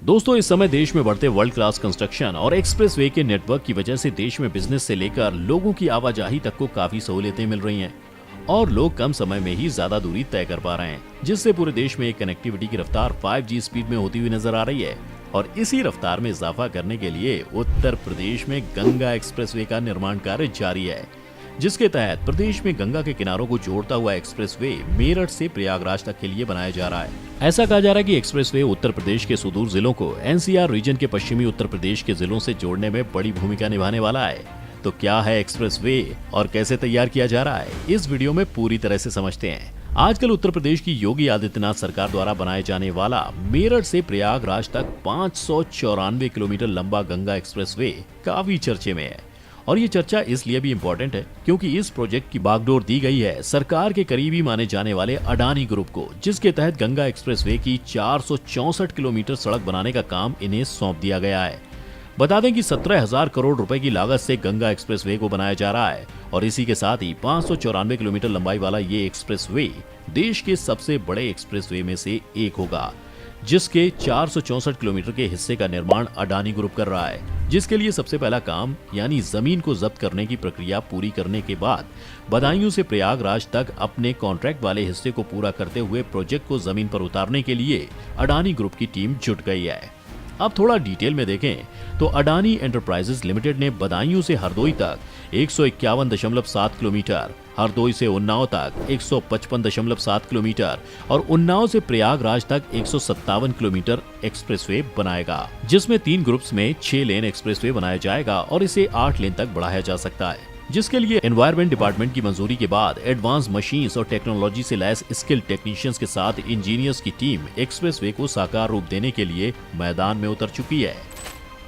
दोस्तों, इस समय देश में बढ़ते वर्ल्ड क्लास कंस्ट्रक्शन और एक्सप्रेसवे के नेटवर्क की वजह से देश में बिजनेस से लेकर लोगों की आवाजाही तक को काफी सहूलियतें मिल रही हैं और लोग कम समय में ही ज्यादा दूरी तय कर पा रहे हैं, जिससे पूरे देश में एक कनेक्टिविटी की रफ्तार 5G स्पीड में होती हुई नजर आ रही है। और इसी रफ्तार में इजाफा करने के लिए उत्तर प्रदेश में गंगा एक्सप्रेसवे का निर्माण कार्य जारी है, जिसके तहत प्रदेश में गंगा के किनारों को जोड़ता हुआ एक्सप्रेसवे मेरठ से प्रयागराज तक के लिए बनाया जा रहा है। ऐसा कहा जा रहा है कि एक्सप्रेसवे उत्तर प्रदेश के सुदूर जिलों को NCR रीजन के पश्चिमी उत्तर प्रदेश के जिलों से जोड़ने में बड़ी भूमिका निभाने वाला है। तो क्या है एक्सप्रेसवे और कैसे तैयार किया जा रहा है, इस वीडियो में पूरी तरह से समझते हैं। आजकल उत्तर प्रदेश की योगी आदित्यनाथ सरकार द्वारा बनाए जाने वाला मेरठ से प्रयागराज तक 594 किलोमीटर लंबा गंगा एक्सप्रेसवे काफी चर्चे में है। और ये चर्चा इसलिए भी इम्पोर्टेंट है क्योंकि इस प्रोजेक्ट की बागडोर दी गई है सरकार के करीबी माने जाने वाले अडानी ग्रुप को, जिसके तहत गंगा एक्सप्रेसवे की 464 किलोमीटर सड़क बनाने का काम इन्हें सौंप दिया गया है। बता दें कि 17,000 करोड़ रुपए की लागत से गंगा एक्सप्रेसवे को बनाया जा रहा है और इसी के साथ ही 594 किलोमीटर लंबाई वाला ये एक्सप्रेसवे देश के सबसे बड़े एक्सप्रेसवे में से एक होगा, जिसके 464 किलोमीटर के हिस्से का निर्माण अडानी ग्रुप कर रहा है, जिसके लिए सबसे पहला काम यानी जमीन को जब्त करने की प्रक्रिया पूरी करने के बाद बदायूं से प्रयागराज तक अपने कॉन्ट्रैक्ट वाले हिस्से को पूरा करते हुए प्रोजेक्ट को जमीन पर उतारने के लिए अडानी ग्रुप की टीम जुट गई है। अब थोड़ा डिटेल में देखें तो अडानी एंटरप्राइजेस लिमिटेड ने बदायूं से हरदोई तक 151.7 किलोमीटर, हरदोई से उन्नाव तक 155.7 किलोमीटर और उन्नाव से प्रयागराज तक 157 किलोमीटर एक्सप्रेसवे बनाएगा, जिसमें 3 ग्रुप्स में 6 लेन एक्सप्रेसवे बनाया जाएगा और इसे 8 लेन तक बढ़ाया जा सकता है, जिसके लिए एनवायरमेंट डिपार्टमेंट की मंजूरी के बाद एडवांस मशीन्स और टेक्नोलॉजी से लैस स्किल्ड टेक्नीशियंस के साथ इंजीनियर्स की टीम एक्सप्रेसवे को साकार रूप देने के लिए मैदान में उतर चुकी है।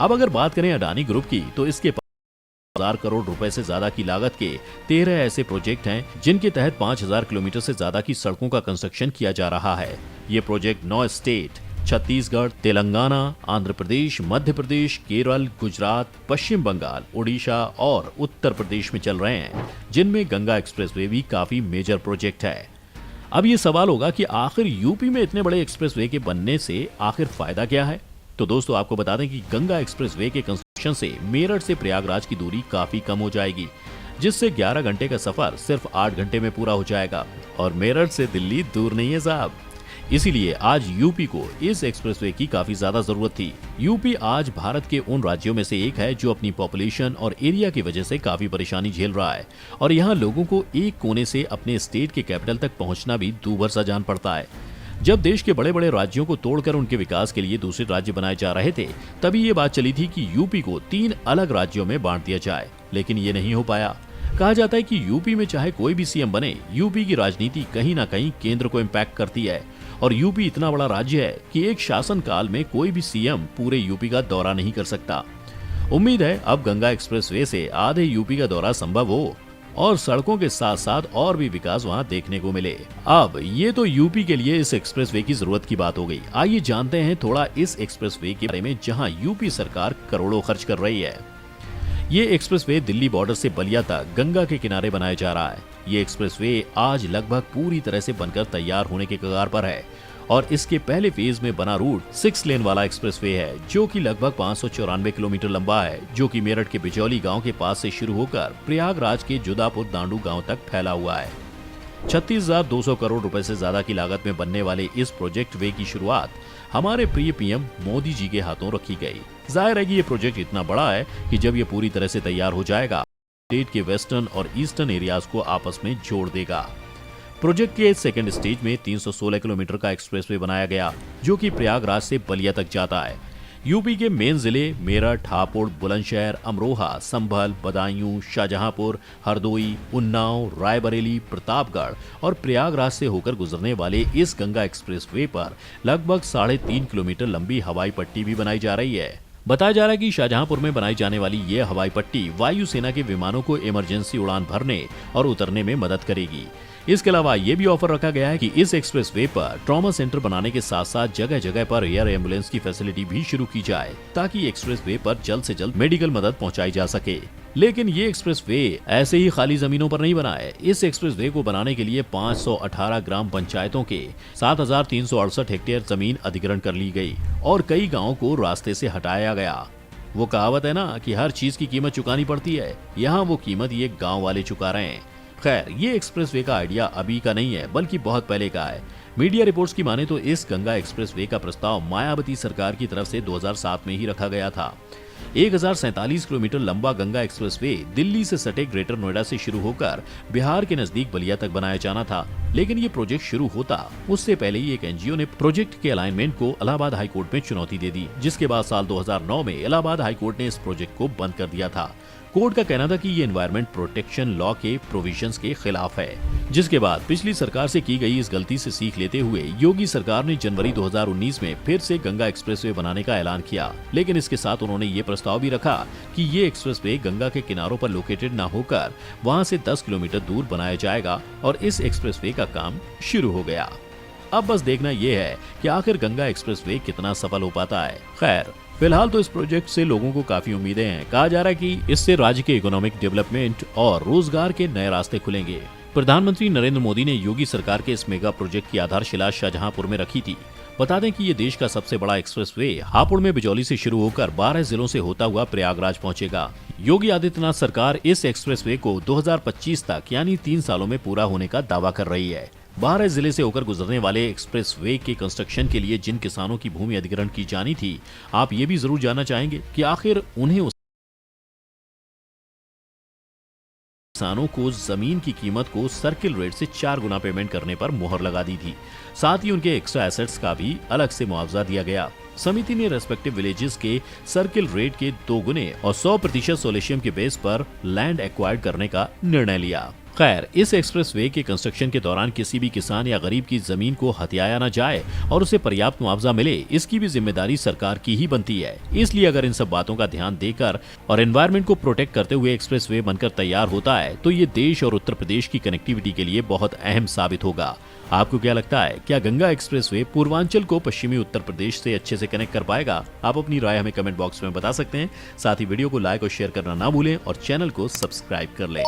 अब अगर बात करें अडानी ग्रुप की, तो इसके 5,000 करोड़ रुपए से ज्यादा की लागत के 13 ऐसे प्रोजेक्ट हैं जिनके तहत 5,000 किलोमीटर से ज्यादा की सड़कों का कंस्ट्रक्शन किया जा रहा है। ये प्रोजेक्ट 9 स्टेट छत्तीसगढ़, तेलंगाना, आंध्र प्रदेश, मध्य प्रदेश, केरल, गुजरात, पश्चिम बंगाल, उड़ीसा और उत्तर प्रदेश में चल रहे हैं, जिनमें गंगा एक्सप्रेसवे भी काफी मेजर प्रोजेक्ट है। अब ये सवाल होगा कि आखिर यूपी में इतने बड़े एक्सप्रेसवे के बनने से आखिर फायदा क्या है? तो दोस्तों, आपको बता दें कि गंगा एक्सप्रेसवे के कंस्ट्रक्शन से मेरठ से प्रयागराज की दूरी काफी कम हो जाएगी, जिससे 11 घंटे का सफर सिर्फ 8 घंटे में पूरा हो जाएगा। और मेरठ से दिल्ली दूर नहीं है साहब, इसीलिए आज यूपी को इस एक्सप्रेसवे की काफी ज्यादा जरूरत थी। यूपी आज भारत के उन राज्यों में से एक है जो अपनी पॉपुलेशन और एरिया की वजह से काफी परेशानी झेल रहा है और यहाँ लोगों को एक कोने से अपने स्टेट के कैपिटल तक पहुँचना भी दूभर सा जान पड़ता है। जब देश के बड़े बड़े राज्यों को तोड़कर उनके विकास के लिए दूसरे राज्य बनाए जा रहे थे, तभी ये बात चली थी कि यूपी को 3 अलग राज्यों में बांट दिया जाए, लेकिन ये नहीं हो पाया। कहा जाता है कि यूपी में चाहे कोई भी सीएम बने, यूपी की राजनीति कहीं ना कहीं केंद्र को इम्पैक्ट करती है और यूपी इतना बड़ा राज्य है कि एक शासन काल में कोई भी सीएम पूरे यूपी का दौरा नहीं कर सकता। उम्मीद है अब गंगा एक्सप्रेसवे से आधे यूपी का दौरा संभव हो और सड़कों के साथ साथ और भी विकास वहां देखने को मिले। अब ये तो यूपी के लिए इस एक्सप्रेसवे की जरूरत की बात हो गई। आइए जानते हैं थोड़ा इस एक्सप्रेसवे के बारे में, जहां यूपी सरकार करोड़ों खर्च कर रही है। ये एक्सप्रेसवे दिल्ली बॉर्डर से बलिया तक गंगा के किनारे बनाया जा रहा है। ये एक्सप्रेसवे आज लगभग पूरी तरह से बनकर तैयार होने के कगार पर है और इसके पहले फेज में बना रूट 6 लेन वाला एक्सप्रेसवे है, जो कि लगभग 594 किलोमीटर लंबा है, जो कि मेरठ के बिचौली गांव के पास से शुरू होकर प्रयागराज के जुदापुर दांडू गांव तक फैला हुआ है। 36,200 करोड़ रुपए से ज्यादा की लागत में बनने वाले इस प्रोजेक्ट वे की शुरुआत हमारे प्रिय पीएम मोदी जी के हाथों रखी गई। जाहिर है कि ये प्रोजेक्ट इतना बड़ा है कि जब ये पूरी तरह से तैयार हो जाएगा, स्टेट के वेस्टर्न और ईस्टर्न एरियाज को आपस में जोड़ देगा। प्रोजेक्ट के सेकंड स्टेज में 316 किलोमीटर का एक्सप्रेसवे बनाया गया, जो कि प्रयागराज से बलिया तक जाता है। यूपी के मेन जिले मेरठ, हापुड़, बुलंदशहर, अमरोहा, संभल, बदायूं, शाहजहांपुर, हरदोई, उन्नाव, रायबरेली, प्रतापगढ़ और प्रयागराज से होकर गुजरने वाले इस गंगा एक्सप्रेसवे पर लगभग 3.5 किलोमीटर लंबी हवाई पट्टी भी बनाई जा रही है। बताया जा रहा है कि शाहजहांपुर में बनाई जाने वाली ये हवाई पट्टी वायुसेना के विमानों को इमरजेंसी उड़ान भरने और उतरने में मदद करेगी। इसके अलावा ये भी ऑफर रखा गया है कि इस एक्सप्रेसवे पर ट्रॉमा सेंटर बनाने के साथ साथ जगह जगह पर एयर एम्बुलेंस की फैसिलिटी भी शुरू की जाए, ताकि एक्सप्रेसवे पर जल्द से जल्द मेडिकल मदद पहुंचाई जा सके। लेकिन ये एक्सप्रेसवे ऐसे ही खाली जमीनों पर नहीं बना है। इस एक्सप्रेसवे को बनाने के लिए 518 ग्राम पंचायतों के 7,368 हेक्टेयर जमीन अधिग्रहण कर ली गई और कई गांवों को रास्ते से हटाया गया। वो कहावत है ना कि हर चीज की कीमत चुकानी पड़ती है, यहाँ वो कीमत ये गांव वाले चुका रहे हैं। खैर, ये एक्सप्रेसवे का आइडिया अभी का नहीं है, बल्कि बहुत पहले का है। मीडिया रिपोर्ट्स की माने तो इस गंगा एक्सप्रेसवे का प्रस्ताव मायावती सरकार की तरफ से 2007 में ही रखा गया था। 1047 किलोमीटर लंबा गंगा एक्सप्रेसवे दिल्ली से सटे ग्रेटर नोएडा से शुरू होकर बिहार के नजदीक बलिया तक बनाया जाना था। लेकिन ये प्रोजेक्ट शुरू होता उससे पहले ही एक एनजीओ ने प्रोजेक्ट के अलाइनमेंट को इलाहाबाद हाई कोर्ट में चुनौती दे दी, जिसके बाद साल 2009 में इलाहाबाद हाई कोर्ट ने इस प्रोजेक्ट को बंद कर दिया था। कोर्ट का कहना था कि ये एनवायरमेंट प्रोटेक्शन लॉ के प्रोविजंस के खिलाफ है। जिसके बाद पिछली सरकार से की गई इस गलती से सीख लेते हुए योगी सरकार ने जनवरी 2019 में फिर से गंगा एक्सप्रेसवे बनाने का ऐलान किया। लेकिन इसके साथ उन्होंने ये प्रस्ताव भी रखा कि ये एक्सप्रेसवे गंगा के किनारों पर लोकेटेड न होकर वहां से 10 किलोमीटर दूर बनाया जाएगा और इस एक्सप्रेसवे का काम शुरू हो गया। अब बस देखना यह है कि आखिर गंगा एक्सप्रेसवे कितना सफल हो पाता है। खैर, फिलहाल तो इस प्रोजेक्ट से लोगों को काफी उम्मीदें हैं। कहा जा रहा है कि इससे राज्य के इकोनॉमिक डेवलपमेंट और रोजगार के नए रास्ते खुलेंगे। प्रधानमंत्री नरेंद्र मोदी ने योगी सरकार के इस मेगा प्रोजेक्ट की आधारशिला शाहजहांपुर में रखी थी। बता दें कि ये देश का सबसे बड़ा एक्सप्रेसवे हापुड़ में बिजौली से शुरू होकर 12 जिलों से होता हुआ प्रयागराज पहुंचेगा। योगी आदित्यनाथ सरकार इस एक्सप्रेसवे को 2025 तक यानी 3 सालों में पूरा होने का दावा कर रही है। 12 जिले से होकर गुजरने वाले एक्सप्रेसवे के कंस्ट्रक्शन के लिए जिन किसानों की भूमि अधिग्रहण की जानी थी, आप ये भी जरूर जानना चाहेंगे कि आखिर उन्हें किसानों को जमीन की कीमत को सर्किल रेट से 4 गुना पेमेंट करने पर मोहर लगा दी थी। साथ ही उनके एक्स्ट्रा एसेट्स का भी अलग से मुआवजा दिया गया। समिति ने रेस्पेक्टिव विलेजेस के सर्किल रेट के 2 गुने और 100% सोलेशियम के बेस पर लैंड एक्वायर्ड करने का निर्णय लिया। खैर, इस एक्सप्रेसवे के कंस्ट्रक्शन के दौरान किसी भी किसान या गरीब की जमीन को हथियाया न जाए और उसे पर्याप्त मुआवजा मिले, इसकी भी जिम्मेदारी सरकार की ही बनती है। इसलिए अगर इन सब बातों का ध्यान देकर और एनवायरमेंट को प्रोटेक्ट करते हुए एक्सप्रेसवे बनकर तैयार होता है तो ये देश और उत्तर प्रदेश की कनेक्टिविटी के लिए बहुत अहम साबित होगा। आपको क्या लगता है, क्या गंगा एक्सप्रेसवे पूर्वांचल को पश्चिमी उत्तर प्रदेश से अच्छे से कनेक्ट कर पाएगा? आप अपनी राय हमें कमेंट बॉक्स में बता सकते हैं। साथ ही वीडियो को लाइक और शेयर करना ना भूलें और चैनल को सब्सक्राइब कर लें।